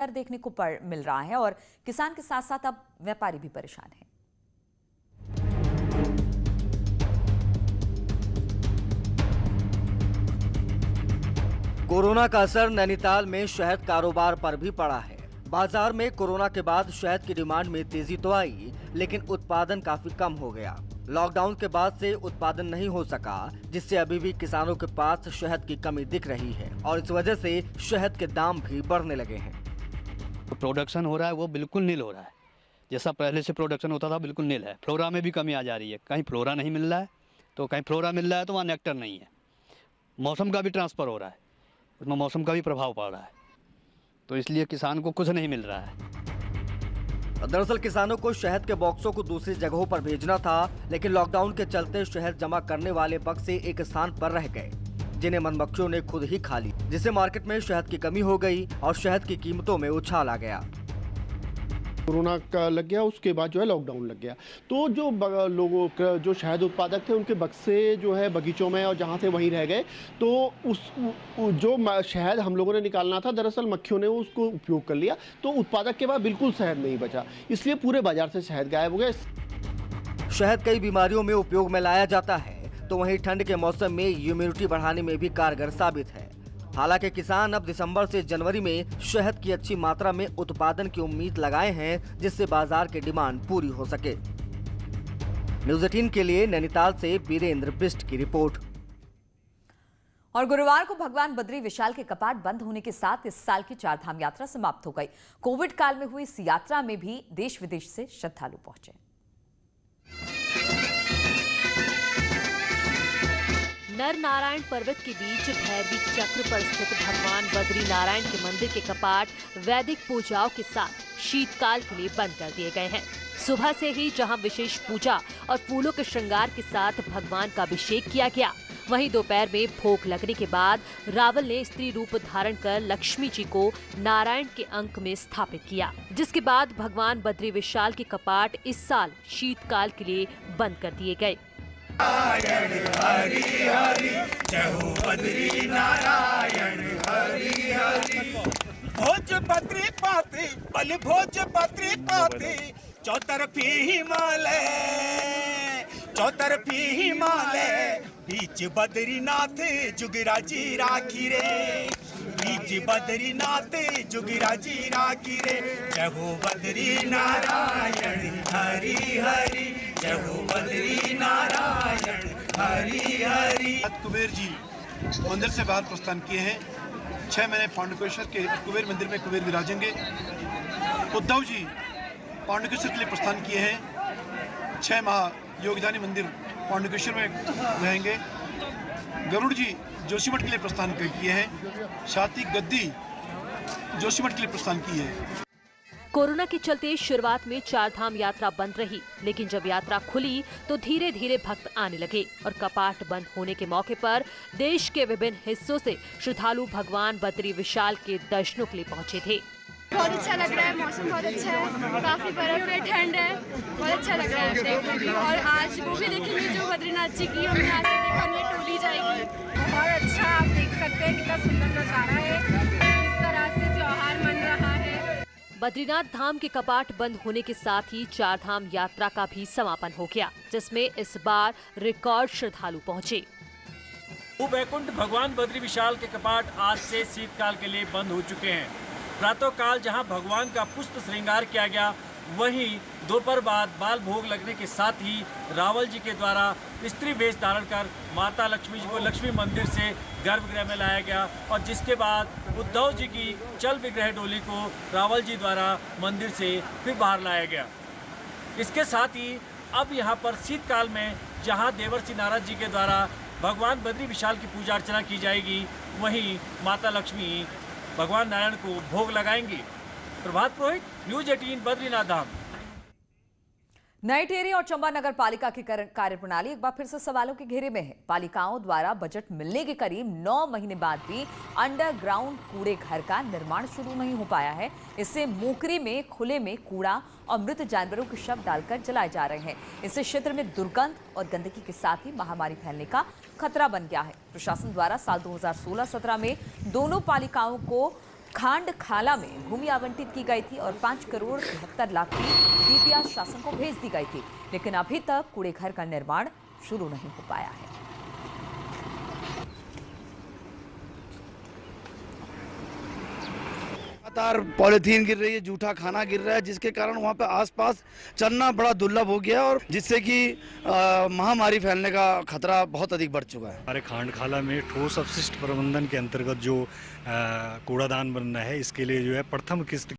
देखने को मिल रहा है और किसान के साथ साथ अब व्यापारी भी परेशान हैं। कोरोना का असर नैनीताल में शहद कारोबार पर भी पड़ा है। बाजार में कोरोना के बाद शहद की डिमांड में तेजी तो आई, लेकिन उत्पादन काफी कम हो गया। लॉकडाउन के बाद से उत्पादन नहीं हो सका, जिससे अभी भी किसानों के पास शहद की कमी दिख रही है और इस वजह से शहद के दाम भी बढ़ने लगे हैं। प्रोडक्शन हो रहा है वो बिल्कुल नील हो रहा है। जैसा पहले से प्रोडक्शन होता था बिल्कुल नील है। फ्लोरा में भी कमी आ जा रही है। कहीं फ्लोरा नहीं मिल रहा है तो कहीं फ्लोरा मिल रहा है तो वहाँ नेक्टर नहीं है। मौसम का भी ट्रांसफ़र हो रहा है, उसमें मौसम का भी प्रभाव पड़ रहा है, तो इसलिए किसान को कुछ नहीं मिल रहा है। दरअसल किसानों को शहद के बॉक्सों को दूसरी जगहों पर भेजना था, लेकिन लॉकडाउन के चलते शहद जमा करने वाले बक्से एक स्थान पर रह गए, जिन्हें मधुमक्खियों ने खुद ही खा ली, जिससे मार्केट में शहद की कमी हो गई और शहद की कीमतों में उछाल आ गया। कोरोना का लग गया, उसके बाद जो है लॉकडाउन लग गया, तो जो लोगों जो शहद उत्पादक थे उनके बक्से जो है बगीचों में और जहाँ थे वहीं रह गए। तो जो शहद हम लोगों ने निकालना था, दरअसल मक्खियों ने उसको उपयोग कर लिया, तो उत्पादक के पास बिल्कुल शहद नहीं बचा, इसलिए पूरे बाजार से शहद गायब हो गया। शहद कई बीमारियों में उपयोग में लाया जाता है, तो वहीं ठंड के मौसम में इम्यूनिटी बढ़ाने में भी कारगर साबित है। हालांकि किसान अब दिसंबर से जनवरी में शहद की अच्छी मात्रा में उत्पादन की उम्मीद लगाए हैं, जिससे बाजार की डिमांड पूरी हो सके। न्यूज़ 18 के लिए नैनीताल से वीरेंद्र बिष्ट की रिपोर्ट। और गुरुवार को भगवान बद्री विशाल के कपाट बंद होने के साथ इस साल की चारधाम यात्रा समाप्त हो गई। कोविड काल में हुई इस यात्रा में भी देश विदेश से श्रद्धालु पहुंचे। नर नारायण पर्वत के बीच भैरवी चक्र पर स्थित भगवान बद्री नारायण के मंदिर के कपाट वैदिक पूजाओं के साथ शीतकाल के लिए बंद कर दिए गए हैं। सुबह से ही जहां विशेष पूजा और फूलों के श्रृंगार के साथ भगवान का अभिषेक किया गया, वहीं दोपहर में भोग लगने के बाद रावल ने स्त्री रूप धारण कर लक्ष्मी जी को नारायण के अंक में स्थापित किया, जिसके बाद भगवान बद्री विशाल के कपाट इस साल शीतकाल के लिए बंद कर दिए गए। नारायण हरि हरि जय हो बद्री नारायण हरि हरि। भोज बद्री पाती बल भोज बद्री पाती चौतरफी हिमालय चौतरफी हिमालय बीच बद्रीनाथ जुगराजी राखी रे बीच बद्रीनाथ जुगराजी राखी रे। जय हो बद्री नारायण हरि हरि जय हो बद्री नारायण हरि हरि। कुबेर जी मंदिर से बाहर प्रस्थान किए हैं। 6 महीने पांडुकेश्वर के कुबेर मंदिर में कुबेर विराजेंगे। उद्धव जी पांडुकेश्वर के लिए प्रस्थान किए हैं। 6 माह योगदानी मंदिर पांडुकेश्वर में रहेंगे। गरुड़ जी जोशीमठ के लिए प्रस्थान किए हैं। साथी गद्दी जोशीमठ के लिए प्रस्थान किए हैं। कोरोना के चलते शुरुआत में चारधाम यात्रा बंद रही, लेकिन जब यात्रा खुली तो धीरे धीरे भक्त आने लगे और कपाट बंद होने के मौके पर देश के विभिन्न हिस्सों से श्रद्धालु भगवान बद्री विशाल के दर्शनों के लिए पहुंचे थे। बहुत अच्छा लग रहा है, मौसम बहुत अच्छा है, काफी बर्फ है, ठंड है, बहुत अच्छा लग रहा है देखने भी। और आज वो भी देखेंगे जो बद्रीनाथ जी की हमने आज देखा, हमने टोली जाएगी। बहुत अच्छा, आप देख सकते हैं कितना सुंदर नजारा है, इस तरह से त्योहार मन रहा है। बद्रीनाथ धाम के कपाट बंद होने के साथ ही चारधाम यात्रा का भी समापन हो गया, जिसमें इस बार रिकॉर्ड श्रद्धालु पहुंचे। वैकुंठ भगवान बद्री विशाल के कपाट आज से शीतकाल के लिए बंद हो चुके हैं। प्रातः काल जहां भगवान का पुष्प श्रृंगार किया गया, वहीं दोपहर बाद बाल भोग लगने के साथ ही रावल जी के द्वारा स्त्री वेश धारण कर माता लक्ष्मी जी को लक्ष्मी मंदिर से गर्भगृह में लाया गया और जिसके बाद उद्धव जी की चल विग्रह डोली को रावल जी द्वारा मंदिर से फिर बाहर लाया गया। इसके साथ ही अब यहाँ पर शीतकाल में जहाँ देवर्षि नारद जी के द्वारा भगवान बद्री विशाल की पूजा अर्चना की जाएगी, वहीं माता लक्ष्मी भगवान नारायण को भोग लगाएंगे। प्रभात पुरोहित, न्यूज़ 18 बद्रीनाथ धाम। नई टेहरी और चंबा नगर पालिका की कार्यप्रणाली एक बार फिर से सवालों के घेरे में है। पालिकाओं द्वारा बजट मिलने के करीब 9 महीने बाद भी अंडरग्राउंड कूड़े घर का निर्माण शुरू नहीं हो पाया है। इससे मोकरी में खुले में कूड़ा और मृत जानवरों के शव डालकर जलाए जा रहे हैं। इससे क्षेत्र में दुर्गंध और गंदगी के साथ ही महामारी फैलने का खतरा बन गया है। प्रशासन द्वारा साल 2016-17 में दोनों पालिकाओं को खांड खाला में भूमि आवंटित की गई थी और 5 करोड़ 73 लाख की डीपीआर शासन को भेज दी गई थी, लेकिन अभी तक कूड़े घर का निर्माण शुरू नहीं हो पाया है। लगातार पॉलीथीन गिर रही है, जूठा खाना गिर रहा है, जिसके कारण वहाँ पे आसपास चलना बड़ा दुर्लभ हो गया और जिससे कि महामारी फैलने का खतरा बहुत अधिक बढ़ चुका है। हमारे खांडखाला में ठोस अपशिष्ट प्रबंधन के अंतर्गत जो कूड़ादान बनना है, इसके लिए जो है प्रथम किस्त